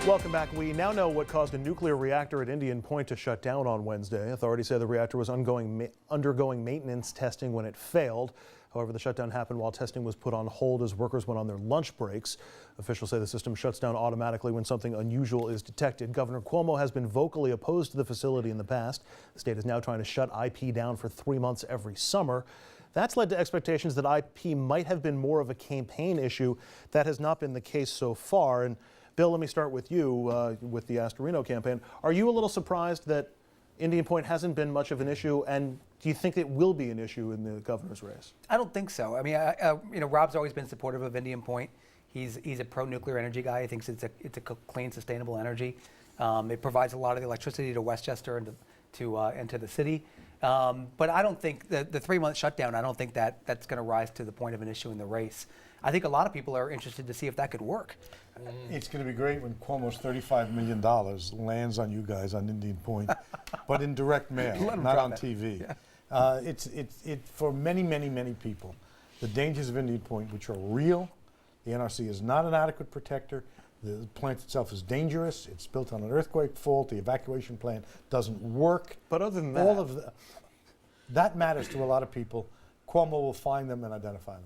Welcome back. We now know what caused a nuclear reactor at Indian Point to shut down on Wednesday. Authorities say the reactor was undergoing maintenance testing when it failed. However, the shutdown happened while testing was put on hold as workers went on their lunch breaks. Officials say the system shuts down automatically when something unusual is detected. Governor Cuomo has been vocally opposed to the facility in the past. The state is now trying to shut IP down for 3 months every summer. That's led to expectations that IP might have been more of a campaign issue. That has not been the case so far. And Bill, let me start with you with the Astorino campaign. Are you a little surprised that Indian Point hasn't been much of an issue, and do you think it will be an issue in the governor's race? I don't think so. I mean, Rob's always been supportive of Indian Point. He's a pro-nuclear energy guy. He thinks it's a clean, sustainable energy. It provides a lot of the electricity to Westchester and to the city. But I don't think the 3-month shutdown, I don't think that's going to rise to the point of an issue in the race. I think a lot of people are interested to see if that could work. It's going to be great when Cuomo's $35 million lands on you guys on Indian Point, but in direct mail, not on TV. Yeah. It's for many, many, many people. The dangers of Indian Point, which are real. The NRC is not an adequate protector. The plant itself is dangerous. It's built on an earthquake fault. The evacuation plan doesn't work. But other than that, that matters to a lot of people. Cuomo will find them and identify them.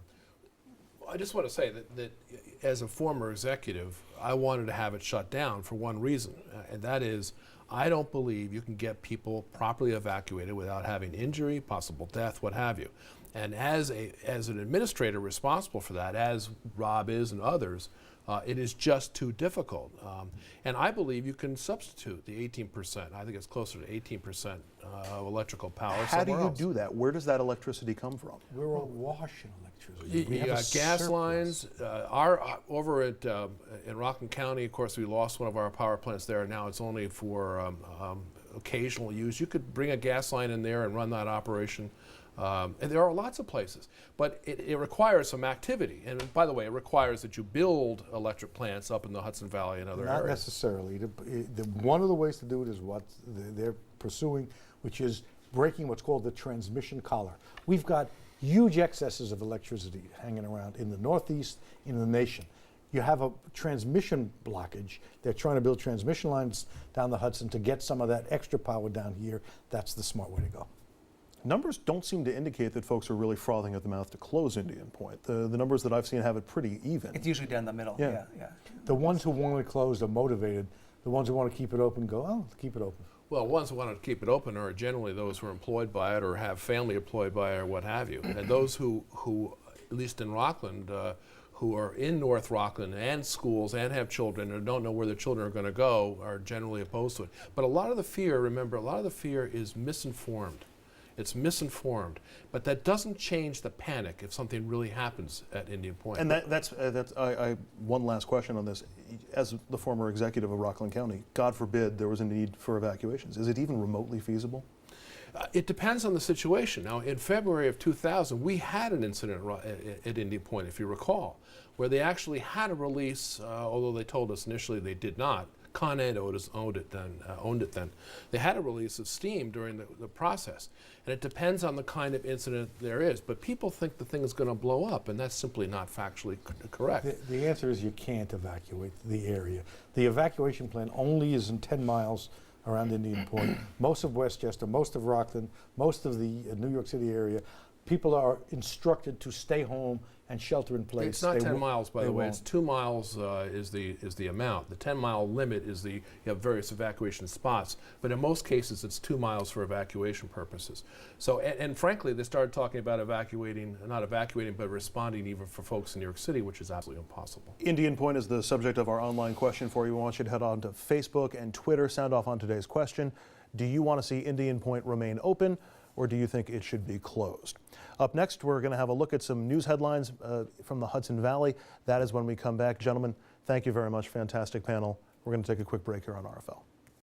I just want to say that as a former executive, I wanted to have it shut down for one reason, and that is I don't believe you can get people properly evacuated without having injury, possible death, what have you. And as an administrator responsible for that, as Rob is and others, it is just too difficult. And I believe you can substitute the 18%. I think it's closer to 18% of electrical power. How do you do that? Where does that electricity come from? We're awash in electricity. You got gas lines. Over in Rockland County, of course, we lost one of our power plants there. Now it's only for occasional use. You could bring a gas line in there and run that operation. And there are lots of places, but it requires some activity. And by the way, it requires that you build electric plants up in the Hudson Valley and other areas. Not necessarily. One of the ways to do it is what they're pursuing, which is breaking what's called the transmission collar. We've got huge excesses of electricity hanging around in the Northeast, in the nation. You have a transmission blockage. They're trying to build transmission lines down the Hudson to get some of that extra power down here. That's the smart way to go. Numbers don't seem to indicate that folks are really frothing at the mouth to close Indian Point. The numbers that I've seen have it pretty even. It's usually down the middle. Yeah. The ones who want it closed are motivated. The ones who want to keep it open go, oh, keep it open. Well, ones who want to keep it open are generally those who are employed by it or have family employed by it or what have you. And those who at least in Rockland, who are in North Rockland and schools and have children and don't know where their children are going to go are generally opposed to it. But a lot of the fear, remember, a lot of the fear is misinformed. It's misinformed, but that doesn't change the panic if something really happens at Indian Point. And that's one last question on this. As the former executive of Rockland County, God forbid there was a need for evacuations. Is it even remotely feasible? It depends on the situation. Now, in February of 2000, we had an incident at Indian Point, if you recall, where they actually had a release, although they told us initially they did not. Con Ed owned it then. They had a release of steam during the process. And it depends on the kind of incident there is. But people think the thing is going to blow up, and that's simply not factually correct. The answer is you can't evacuate the area. The evacuation plan only is in 10 miles around Indian Point. Most of Westchester, most of Rockland, most of the New York City area, people are instructed to stay home and shelter in place. It's not 10 miles, by the way. It's 2 miles is the amount. The 10-mile limit is you have various evacuation spots, but in most cases it's 2 miles for evacuation purposes. So, and frankly, they started talking about not evacuating, but responding even for folks in New York City, which is absolutely impossible. Indian Point is the subject of our online question for you. We want you to head on to Facebook and Twitter, sound off on today's question. Do you want to see Indian Point remain open, or do you think it should be closed? Up next, we're going to have a look at some news headlines from the Hudson Valley. That is when we come back. Gentlemen, thank you very much. Fantastic panel. We're going to take a quick break here on RFL.